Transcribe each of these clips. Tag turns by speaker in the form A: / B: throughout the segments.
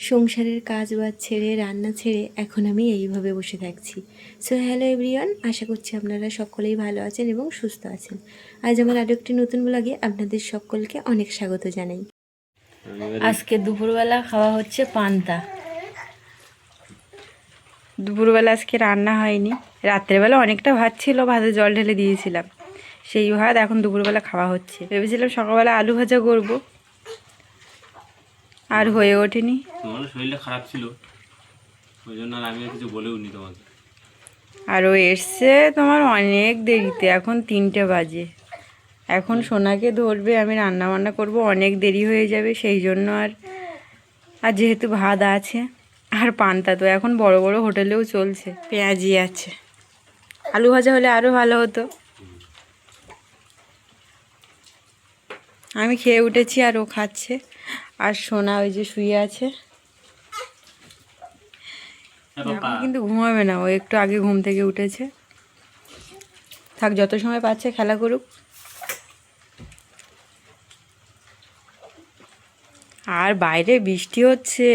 A: সংসারের কাজ বাজ ছেড়ে রান্না ছেড়ে এখন আমি এইভাবে বসে থাকছি। সো হ্যালো এভরিওয়ান, আশা করছি আপনারা সকলেই ভালো আছেন এবং সুস্থ আছেন। আজ আমার আরও একটি নতুন ব্লগে আপনাদের সকলকে অনেক স্বাগত জানাই। আজকে দুপুরবেলা খাওয়া হচ্ছে পান্তা। দুপুরবেলা আজকে রান্না হয়নি, রাত্রেবেলা অনেকটা ভাত ছিল, ভাতে জল ঢেলে দিয়েছিলাম, সেই ভাত এখন দুপুরবেলা খাওয়া হচ্ছে। ভেবেছিলাম সকালবেলা আলু ভাজা করবো, আর হয়ে ওঠেনি।
B: তোমার শরীরটা খারাপ ছিল, ওই জন্য আর আমি কিছু বলেও নি তোমাকে।
A: আর ও এসছে তোমার অনেক দেরিতে, এখন 3টে বাজে। এখন সোনাকে ধরবে, আমি রান্না বান্না করব, অনেক দেরি হয়ে যাবে, সেই জন্য আর যেহেতু ভাত আছে আর পান্তা তো এখন বড় বড় হোটেলেও চলছে, পেঁয়াজি আছে, আলু ভাজা হলে আরও ভালো হতো। আমি খেয়ে উঠেছি আর ও খাচ্ছে, আর সোনা ওই যে শুয়ে আছে। এখন কিন্তু ঘুমাবে না, ও একটু আগে ঘুম থেকে উঠেছে। থাক, যত সময় পাচ্ছে খেলা করুক। আর বাইরে বৃষ্টি হচ্ছে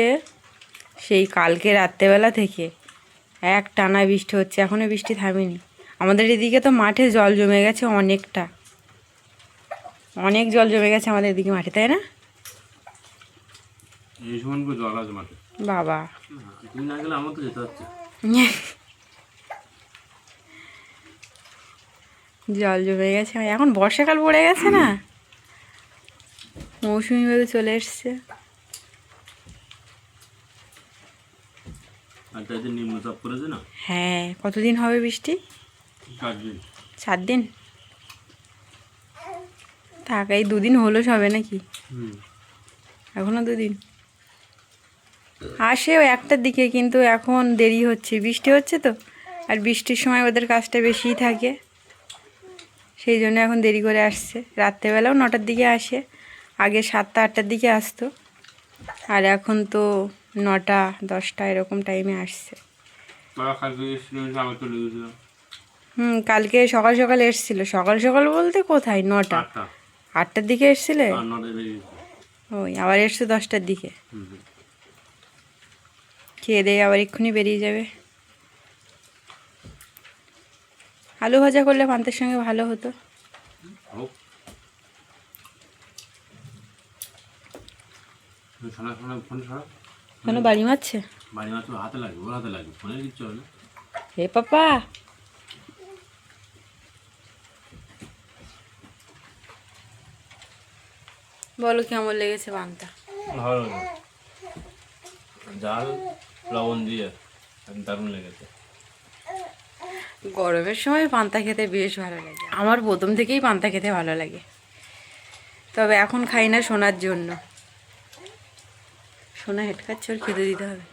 A: সেই কালকে রাত্রেবেলা থেকে, এক টানা বৃষ্টি হচ্ছে, এখনও বৃষ্টি থামেনি। আমাদের এদিকে তো মাঠে জল জমে গেছে অনেকটা, অনেক জল জমে গেছে আমাদের এদিকে মাঠে, তাই না?
B: এই সময় জল আছে মাঠে
A: বাবা,
B: তুমি না গেলে আমার তো যেতে হচ্ছে।
A: জল জমে গেছে, এখন বর্ষাকাল পড়ে গেছে না, মৌসুমিভাবে চলে এসছে।
B: আর তাই নিম্নচাপ করেছে না?
A: হ্যাঁ, কতদিন হবে বৃষ্টি?
B: 4 দিন।
A: 7 দিন থাক, এই 2 দিন হলো সবে নাকি? এখনো 2 দিন। আসেও 1টার দিকে, কিন্তু এখন দেরি হচ্ছে, বৃষ্টি হচ্ছে তো, আর বৃষ্টির সময় ওদের কাজটা বেশিই থাকে, সেই জন্য এখন দেরি করে আসছে। রাত্রেবেলাও 9টার দিকে আসে, আগে 7টা 8টার দিকে আসতো, আর এখন তো 9টা 10টা এরকম টাইমে আসছে। কালকে সকাল সকাল এসছিল, সকাল সকাল বলতে কোথায়, 9টা 8টার দিকে এসছিলে? ওই আবার এসছে 10টার দিকে। খেয়ে দিয়ে আবার এক্ষুনি বেরিয়ে যাবে। আলু ভাজা করলে পান্তার সঙ্গে ভালো হতো। কেন বাড়ি মারছে?
B: বাড়ি মাছ হাতে লাগে, ওর হাতে লাগে, ফোনে কিচ্ছু হবে না।
A: হে পাপা, বলো কেমন লেগেছে পান্তা?
B: ভালো লাগে, জাল লবণ দিয়ে দারুণ লেগেছে।
A: গরমের সময় পান্তা খেতে বেশ ভালো লাগে, আমার প্রথম থেকেই পান্তা খেতে ভালো লাগে, তবে এখন খাই না সোনার জন্য। সোনা হেঁট খাচ্ছে, ওর খেতে দিতে হবে।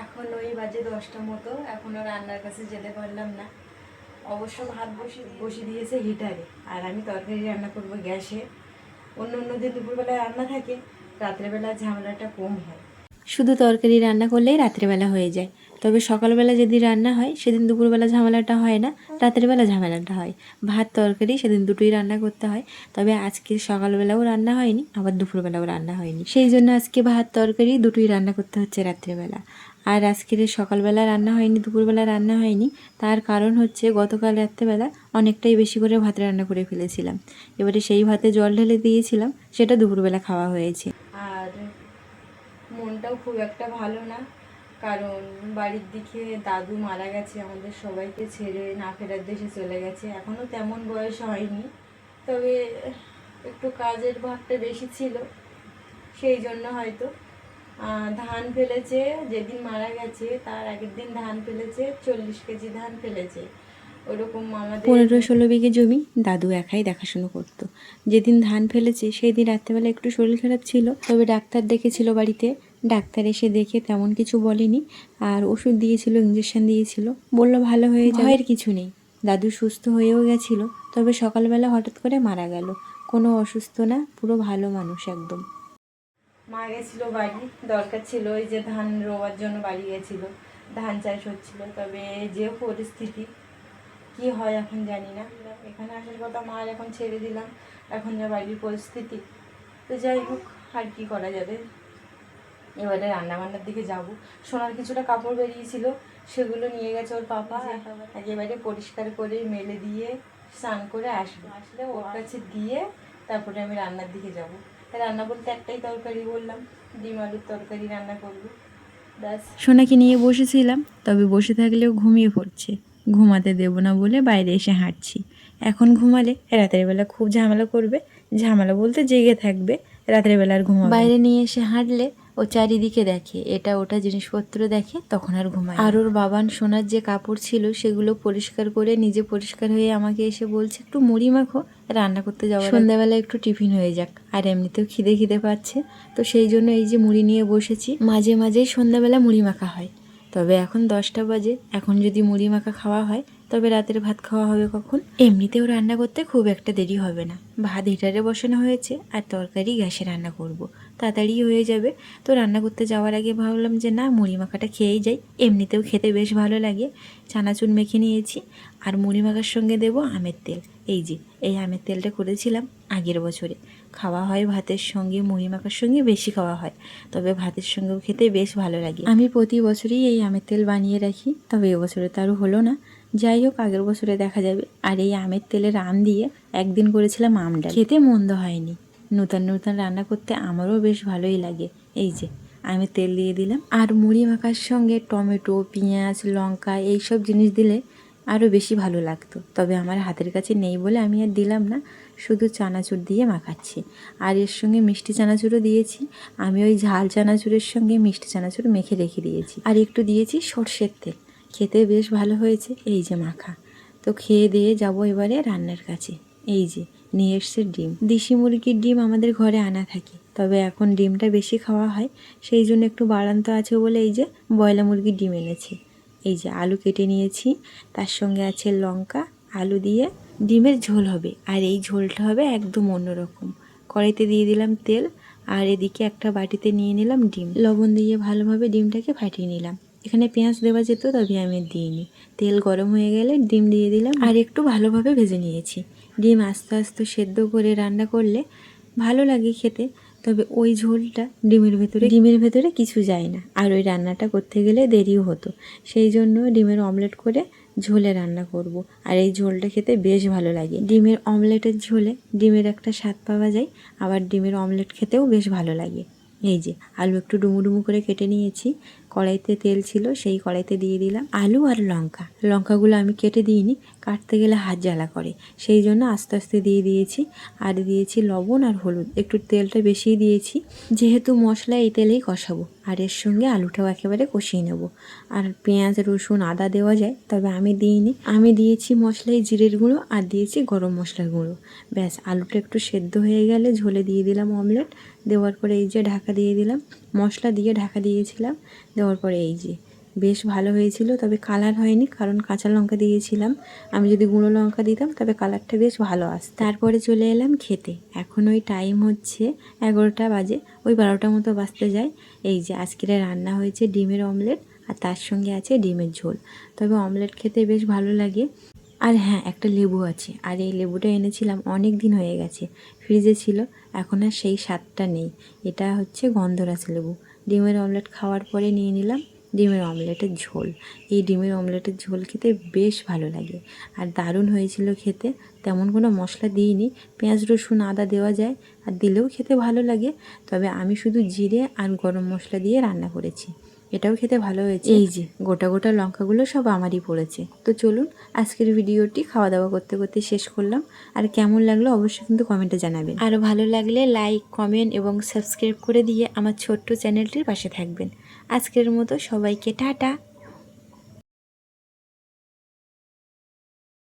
A: এখন ওই বাজে 10টা মতো, এখনও রান্নার কাছে যেতে পারলাম না। অবশ্য ভাত বসিয়ে দিয়েছে হিটারে, আর আমি তরকারি রান্না করব গ্যাসে। অন্য দিন দুপুরবেলায় রান্না থাকে, রাত্রেবেলা ঝামেলাটা কম হয়। শুধু তরকারি রান্না করলেই রাত্রেবেলা হয়ে যায়, তবে সকালবেলা যদি রান্না হয় সেদিন দুপুরবেলা ঝামেলাটা হয় না, রাত্রেবেলা ঝামেলাটা হয়। ভাত তরকারি সেদিন দুটোই রান্না করতে হয়, তবে আজকে সকালবেলাও রান্না হয়নি, আবার দুপুরবেলাও রান্না হয়নি, সেই জন্য আজকে ভাত তরকারি দুটোই রান্না করতে হচ্ছে রাত্রেবেলা। আর আজকের সকালবেলা রান্না হয়নি, দুপুরবেলা রান্না হয়নি, তার কারণ হচ্ছে গতকাল রাত্রেবেলা অনেকটাই বেশি করে ভাত রান্না করে ফেলেছিলাম, এবারে সেই ভাতে জল ঢেলে দিয়েছিলাম, সেটা দুপুরবেলা খাওয়া হয়েছে। আর মনটাও খুব একটা ভালো না, কারণ বাড়ির দিকে দাদু মারা গেছে, আমাদের সবাইকে ছেড়ে না ফেরার দেশে চলে গেছে। এখনও তেমন বয়স হয়নি, তবে একটু কাজের ভাগটা বেশি ছিল, সেই জন্য হয়তো। ধান ফেলেছে, যেদিন মারা গেছে তার আগের দিন ধান ফেলেছে, 40 কেজি ধান ফেলেছে। ওরকম আমাদের 15-16 বিঘে জমি দাদু একাই দেখাশুনো করতো। যেদিন ধান ফেলেছে সেই দিন রাত্রেবেলা একটু শরীর খারাপ ছিল, তবে ডাক্তার দেখেছিল বাড়িতে, ডাক্তার এসে দেখে তেমন কিছু বলেনি, আর ওষুধ দিয়েছিল, ইঞ্জেকশন দিয়েছিল, বলল ভালো হয়ে যাবে, ভয়ের কিছু নেই। দাদু সুস্থ হয়েও গেছিল, তবে সকালবেলা হঠাৎ করে মারা গেল। কোনো অসুস্থ না, পুরো ভালো মানুষ একদম। মা গেছিলো বাড়ি, দরকার ছিল, ওই যে ধান রোয়ার জন্য বাড়ি গেছিলো, ধান চাষ হচ্ছিল, তবে যে পরিস্থিতি কি হয় এখন জানি না। এখানে আসার কথা, মার এখন ছেড়ে দিলাম, এখন যা বাড়ির পরিস্থিতি, তো যাই হোক, আর কি করা যাবে, এবারে রান্নাবান্নার দিকে যাব। সোনার কিছুটা কাপড় বেরিয়েছিল, সেগুলো নিয়ে গেছে ওর পাপা। একেবারে পরিষ্কার করে মেলে দিয়ে স্নান করে আসবে, আসলে ওর কাছে দিয়ে তারপরে আমি রান্নার দিকে যাব। রান্না বলতে একটাই তরকারি বললাম, ডিম আলুর তরকারি রান্না করবো। সোনাকে নিয়ে বসেছিলাম, তবে বসে থাকলেও ঘুমিয়ে পড়ছে। ঘুমাতে দেবো না বলে বাইরে এসে হাঁটছি। এখন ঘুমালে রাতের বেলা খুব ঝামেলা করবে, ঝামেলা বলতে জেগে থাকবে, রাতের বেলা আর ঘুমাবে। বাইরে নিয়ে এসে হাঁটলে ও চারিদিকে দেখে, এটা ওটা জিনিসপত্র দেখে, তখন আর ঘুমায়। আর ওর বাবান সোনার যে কাপড় ছিল সেগুলো পরিষ্কার করে নিজে পরিষ্কার হয়ে আমাকে এসে বলছে একটু মুড়ি মাখো, রান্না করতে যাওয়া সন্ধ্যাবেলা একটু টিফিন হয়ে যাক। আর এমনিতেও খিদে পাচ্ছে, তো সেই জন্য এই যে মুড়ি নিয়ে বসেছি। মাঝে মাঝেই সন্ধ্যাবেলা মুড়ি মাখা হয়, তবে এখন 10টা বাজে, এখন যদি মুড়ি মাখা খাওয়া হয় তবে রাতের ভাত খাওয়া হবে কখন? এমনিতেও রান্না করতে খুব একটা দেরি হবে না, ভাত হিটারে বসানো হয়েছে আর তরকারি গ্যাসে রান্না করব, তাড়াতাড়ি হয়ে যাবে। তো রান্না করতে যাওয়ার আগে ভাবলাম যে না, মুড়ি মাখাটা খেয়েই যাই, এমনিতেও খেতে বেশ ভালো লাগে। চানাচুর মেখে নিয়েছি আর মুড়ি মাখার সঙ্গে দেব আমের তেল। এই যে এই আমের তেলটা করেছিলাম আগের বছরে, খাওয়া হয় ভাতের সঙ্গে, মুড়ি মাখার সঙ্গে বেশি খাওয়া হয়, তবে ভাতের সঙ্গেও খেতে বেশ ভালো লাগে। আমি প্রতি বছরই এই আমের তেল বানিয়ে রাখি, তবে এবছরে তারও হলো না, যাই হোক আগের বছরে দেখা যাবে। আর এই আমের তেলের আম দিয়ে একদিন করেছিলাম আম ডাল, খেতে মন্দ হয়নি। নতুন নতুন রান্না করতে আমারও বেশ ভালোই লাগে। এই যে আমি তেল দিয়ে দিলাম, আর মুড়ি মাখার সঙ্গে টমেটো, পেঁয়াজ, লঙ্কা এইসব জিনিস দিলে আরও বেশি ভালো লাগতো, তবে আমার হাতের কাছে নেই বলে আমি আর দিলাম না, শুধু চানাচুর দিয়ে মাখাচ্ছি। আর এর সঙ্গে মিষ্টি চানাচুরও দিয়েছি, আমি ওই ঝাল চানাচুরের সঙ্গে মিষ্টি চানাচুর মেখে রেখে দিয়েছি। আর একটু দিয়েছি সর্ষের তেল, খেতে বেশ ভালো হয়েছে। এই যে মাখা, তো খেয়ে দিয়ে যাবো এবারে রান্নার কাছে। এই যে নিয়ে এসছে ডিম, দেশি মুরগির ডিম আমাদের ঘরে আনা থাকে, তবে এখন ডিমটা বেশি খাওয়া হয়, সেই জন্য একটু বাড়ান্ত আছে বলে এই যে ব্রয়লার মুরগির ডিম এনেছি। এই যে আলু কেটে নিয়েছি, তার সঙ্গে আছে লঙ্কা, আলু দিয়ে ডিমের ঝোল হবে, আর এই ঝোলটা হবে একদম অন্যরকম। কড়াইতে দিয়ে দিলাম তেল, আর এদিকে একটা বাটিতে নিয়ে নিলাম ডিম, লবণ দিয়ে ভালোভাবে ডিমটাকে ফাটিয়ে নিলাম। এখানে পেঁয়াজ দেওয়া যেত, তবে আমি দিইনি। তেল গরম হয়ে গেলে ডিম দিয়ে দিলাম আর একটু ভালোভাবে ভেজে নিয়েছি। ডিম আস্তে আস্তে সেদ্ধ করে রান্না করলে ভালো লাগে খেতে, তবে ওই ঝোলটা ডিমের ভেতরে কিছু যায় না, আর ওই রান্নাটা করতে গেলে দেরিও হতো, সেই জন্য ডিমের অমলেট করে ঝোলে রান্না করব। আর এই ঝোলটা খেতে বেশ ভালো লাগে। ডিমের অমলেটের ঝোলে ডিমের একটা স্বাদ পাওয়া যায়, আবার ডিমের অমলেট খেতেও বেশ ভালো লাগে। এই যে আলু একটু ডুমু করে কেটে নিয়েছি, কড়াইতে তেল ছিল, সেই কড়াইতে দিয়ে দিলাম আলু আর লঙ্কাগুলো আমি কেটে দিইনি, কাটতে গেলে হাত জ্বালা করে, সেই জন্য আস্তে আস্তে দিয়ে দিয়েছি। আর দিয়েছি লবণ আর হলুদ, একটু তেলটা বেশিই দিয়েছি, যেহেতু মশলা এই তেলেই কষাবো, আর এর সঙ্গে আলুটাও একেবারে কষিয়ে নেব। আর পেঁয়াজ, রসুন, আদা দেওয়া যায়, তবে আমি দিইনি। আমি দিয়েছি মশলায় জিরের গুঁড়ো আর দিয়েছি গরম মশলার গুঁড়ো। ব্যাস, আলুটা একটু সেদ্ধ হয়ে গেলে ঝোলে দিয়ে দিলাম অমলেট, দেওয়ার পরে এই যে ঢাকা দিয়ে দিলাম, মশলা দিয়ে ঢাকা দিয়েছিলাম, দেওয়ার পরে এই যে বেশ ভালো হয়েছিল, তবে কালার হয়নি, কারণ কাঁচা লঙ্কা দিয়েছিলাম। আমি যদি গুঁড়ো লঙ্কা দিতাম তবে কালারটা বেশ ভালো আসতো। তারপরে চলে এলাম খেতে। এখন ওই টাইম হচ্ছে 11টা বাজে, ওই 12টা মতো বাজতে যায়। এই যে আজকের রান্না হয়েছে ডিমের অমলেট, আর তার সঙ্গে আছে ডিমের ঝোল, তবে অমলেট খেতে বেশ ভালো লাগে। আর হ্যাঁ, একটা লেবু আছে, আর এই লেবুটা এনেছিলাম অনেক দিন হয়ে গেছে, ফ্রিজে ছিল, এখন আর সেই স্বাদটা নেই। এটা হচ্ছে গন্ধরাজ লেবু। ডিমের অমলেট খাওয়ার পরে নিয়ে নিলাম ডিমের অমলেটের ঝোল। এই ডিমের অমলেটের ঝোল খেতে বেশ ভালো লাগে, আর দারুণ হয়েছিল খেতে। তেমন কোনো মশলা দিইনি, পেঁয়াজ, রসুন, আদা দেওয়া যায়, আর দিলেও খেতে ভালো লাগে, তবে আমি শুধু জিরে আর গরম মশলা দিয়ে রান্না করেছি, এটাও খেতে ভালো হয়েছে। এই যে গোটা লঙ্কাগুলো সব আমারই পড়েছে। তো চলুন আজকের ভিডিওটি খাওয়া দাওয়া করতে করতে শেষ করলাম। আর কেমন লাগলো অবশ্যই কিন্তু কমেন্টে জানাবেন, আর ভালো লাগলে লাইক, কমেন্ট এবং সাবস্ক্রাইব করে দিয়ে আমার ছোট্ট চ্যানেলটির পাশে থাকবেন। আজকের মতো সবাইকে টাটা।